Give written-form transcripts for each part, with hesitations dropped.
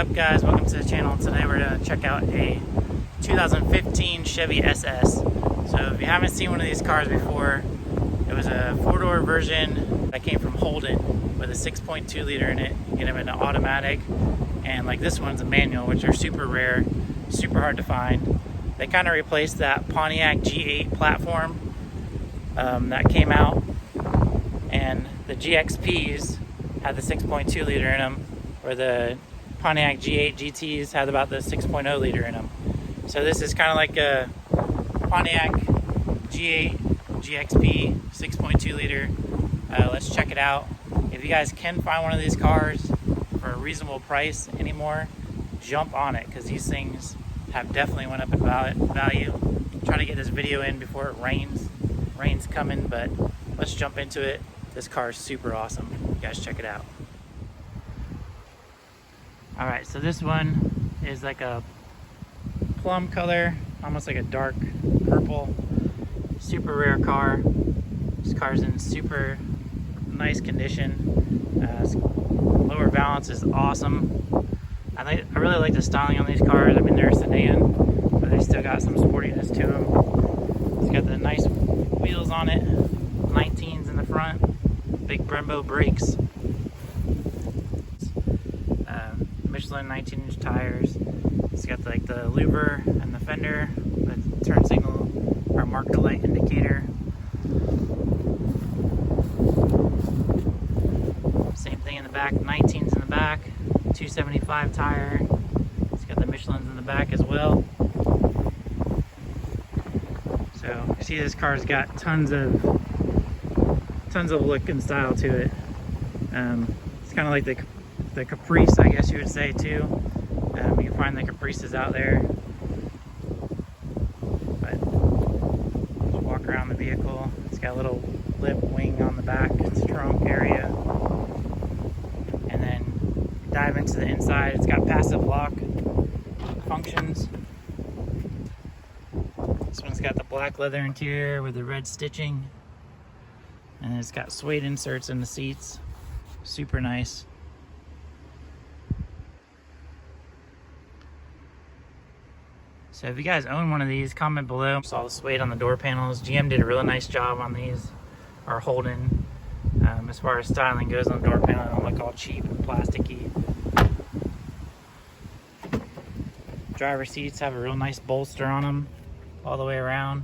up, guys? Welcome to the channel. Today we're going to check out a 2015 Chevy SS. So if you haven't seen one of these cars before, it was a four-door version that came from Holden with a 6.2 liter in it. You get them in an automatic, and like this one's a manual, which are super rare, super hard to find. They kind of replaced that Pontiac G8 platform that came out, and the GXPs had the 6.2 liter in them, where the Pontiac G8 GTs had about the 6.0 liter in them. So this is kind of like a Pontiac G8 GXP 6.2 liter. Let's check it out. If you guys can find one of these cars for a reasonable price anymore, jump on it, because these things have definitely went up in value. Try to get this video in before it rains. Rain's coming, but let's jump into it. This car is super awesome. You guys check it out. Alright, so this one is like a plum color, almost like a dark purple. Super rare car. This car's in super nice condition. Lower balance is awesome. I really like the styling on these cars. I mean, they're a sedan, but they still got some sportiness to them. It's got the nice wheels on it, 19s in the front, big Brembo brakes. Michelin 19-inch tires. It's got like the louver and the fender, the turn signal or marker light indicator. Same thing in the back, 19s in the back, 275 tire. It's got the Michelins in the back as well. So you see this car's got tons of look and style to it. It's kind of like the Caprice, I guess you would say, too. You can find the Caprices out there. But just walk around the vehicle. It's got a little lip wing on the back, its trunk area. And then dive into the inside. It's got passive lock functions. This one's got the black leather interior with the red stitching. And it's got suede inserts in the seats. Super nice. So if you guys own one of these, comment below. Saw the suede on the door panels. GM did a really nice job on these, or Holden. As far as styling goes on the door panel, they don't look all cheap and plasticky. Driver seats have a real nice bolster on them all the way around.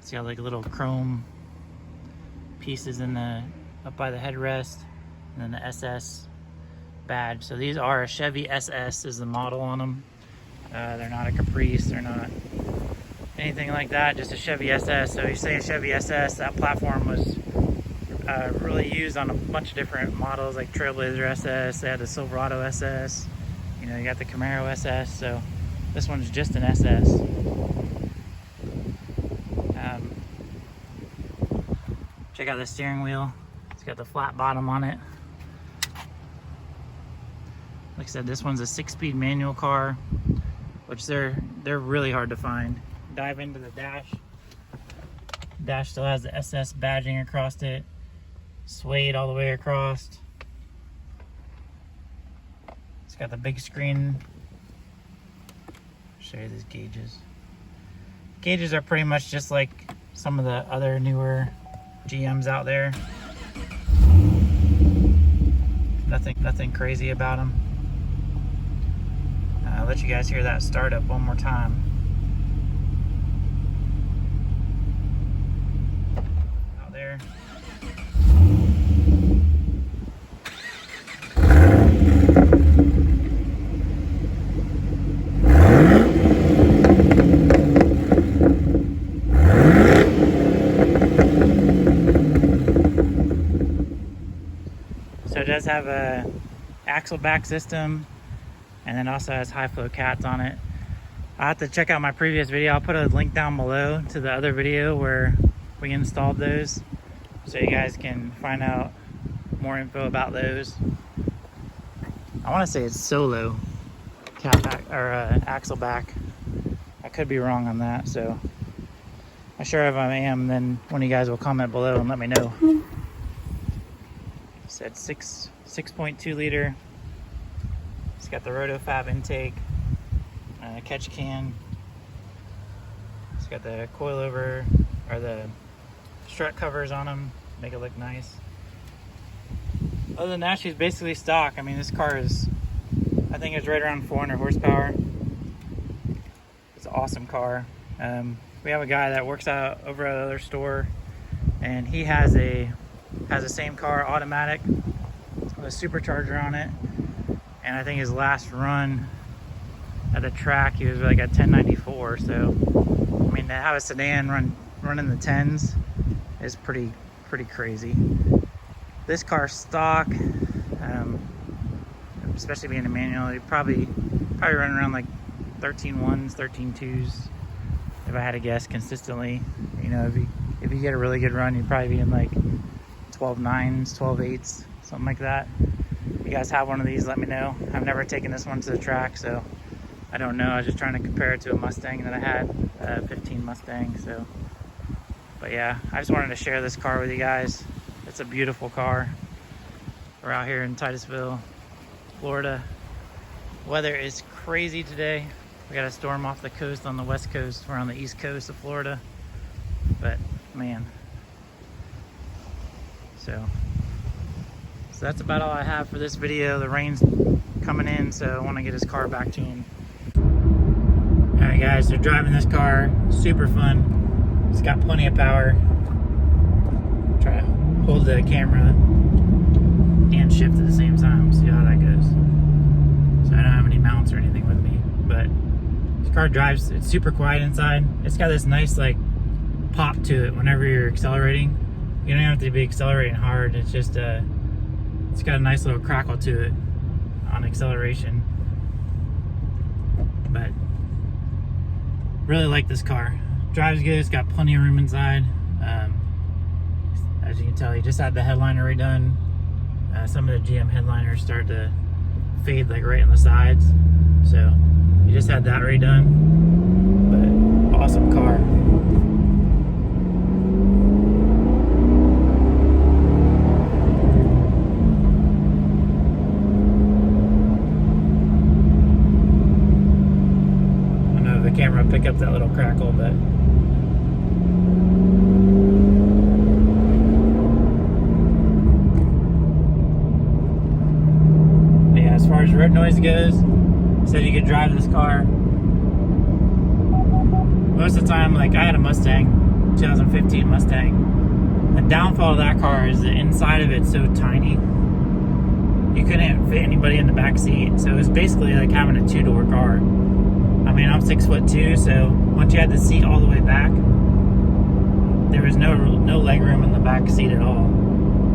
It's got like little chrome pieces in the up by the headrest, and then the SS badge. So these are a Chevy SS is the model on them. They're not a Caprice, they're not anything like that, just a Chevy SS. So you say a Chevy SS, that platform was really used on a bunch of different models, like Trailblazer SS, they had the Silverado SS, you know, you got the Camaro SS, so this one's just an SS. Check out the steering wheel. It's got the flat bottom on it. Like I said, this one's a 6-speed manual car, which they're really hard to find. Dive into the dash. Dash still has the SS badging across it. Suede all the way across. It's got the big screen. I'll show you these gauges. Gauges are pretty much just like some of the other newer GMs out there. Nothing crazy about them. I'll let you guys hear that startup one more time. Out there. So it does have a axle back system, and then also has high flow cats on it. I'll have to check out my previous video. I'll put a link down below to the other video where we installed those, so you guys can find out more info about those. I want to say it's solo cat back or axle back. I could be wrong on that, so I'm sure if I am, then one of you guys will comment below and let me know. Said 6.2 liter. It's got the RotoFab intake, catch can. It's got the coilover or the strut covers on them, make it look nice. Other than that, she's basically stock. I mean, this car is, I think it's right around 400 horsepower. It's an awesome car. We have a guy that works out over at another store, and he has the same car, automatic, with a supercharger on it. And I think his last run at a track, he was like at 1094. So, I mean, to have a sedan running the 10s is pretty crazy. This car's stock, especially being a manual, it'd probably run around like 13.1s, 13.2s, if I had to guess, consistently. You know, if you get a really good run, you'd probably be in like 12.9s, 12.8s, something like that. If you guys have one of these, let me know. I've never taken this one to the track, so I don't know. I was just trying to compare it to a Mustang that I had, a 15 Mustang. So, but yeah, I just wanted to share this car with you guys. It's a beautiful car. We're out here in Titusville, Florida. Weather is crazy today. We got a storm off the coast on the west coast. We're on the east coast of Florida. But man, so that's about all I have for this video. The rain's coming in, so I want to get his car back to him. All right, guys, so driving this car, super fun. It's got plenty of power. Try to hold the camera and shift at the same time, see how that goes. So I don't have any mounts or anything with me, but this car drives, it's super quiet inside. It's got this nice like pop to it whenever you're accelerating. You don't have to be accelerating hard. It's just it's got a nice little crackle to it on acceleration. But really like this car. Drives good. It's got plenty of room inside. As you can tell, he just had the headliner redone. Some of the GM headliners start to fade like right on the sides, so he just had that redone. But awesome car. Camera pick up that little crackle, but yeah, as far as road noise goes, said you could drive this car. Most of the time, like I had a Mustang, 2015 Mustang. The downfall of that car is the inside of it's so tiny. You couldn't fit anybody in the back seat, so it was basically like having a two-door car. I mean, I'm 6'2", so once you had the seat all the way back, there was no leg room in the back seat at all.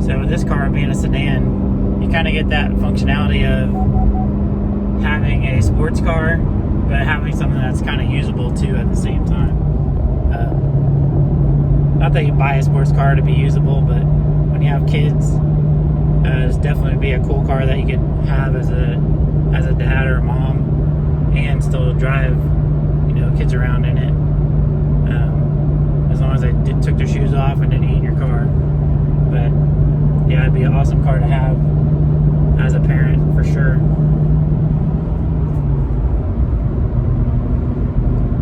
So with this car being a sedan, you kind of get that functionality of having a sports car, but having something that's kind of usable too at the same time. Not that you buy a sports car to be usable, but when you have kids, it's definitely be a cool car that you could have as a dad or a mom, and still drive, you know, kids around in it. As long as they took their shoes off and didn't eat your car. But yeah, it'd be an awesome car to have as a parent for sure.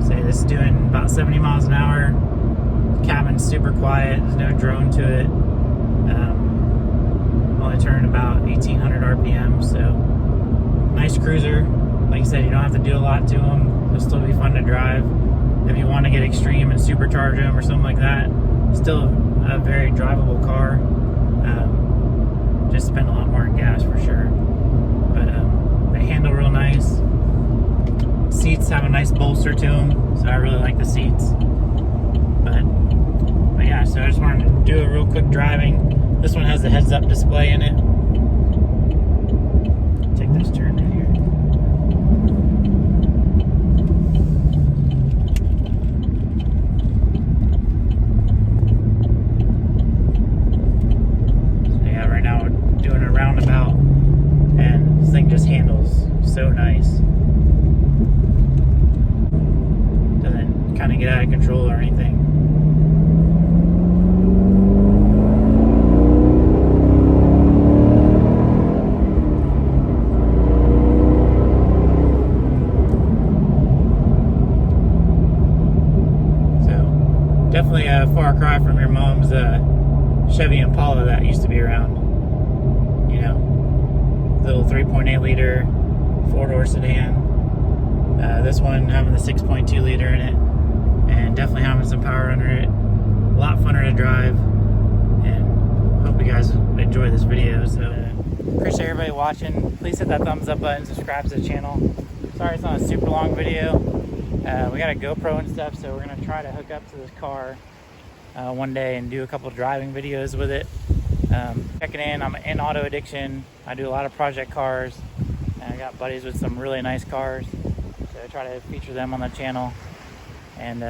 Say this is doing about 70 miles an hour. Cabin's super quiet. There's no drone to it. Only turning about 1800 RPM, so nice cruiser. Like I said, you don't have to do a lot to them. They'll still be fun to drive. If you want to get extreme and supercharge them or something like that, still a very drivable car. Just spend a lot more in gas for sure. But they handle real nice. Seats have a nice bolster to them, so I really like the seats. But yeah, so I just wanted to do a real quick driving. This one has the heads-up display in it. Take this turn right here. Roundabout, and this thing just handles so nice. Doesn't kind of get out of control or anything. a far cry from your mom's Chevy Impala that used to be around. You know, little 3.8 liter 4-door sedan. This one having the 6.2 liter in it, and definitely having some power under it. A lot funner to drive, and hope you guys enjoy this video. So appreciate everybody watching. Please hit that thumbs up button, subscribe to the channel. Sorry it's not a super long video. We got a GoPro and stuff, so we're gonna try to hook up to this car one day and do a couple driving videos with it. Checking in, I'm in auto addiction. I do a lot of project cars, and I got buddies with some really nice cars, so I try to feature them on the channel. And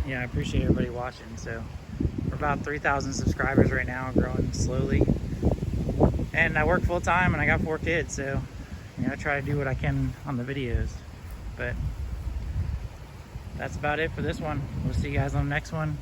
yeah, I appreciate everybody watching. So we're about 3,000 subscribers right now, growing slowly. And I work full time, and I got 4 kids, so you know, I try to do what I can on the videos. But that's about it for this one. We'll see you guys on the next one.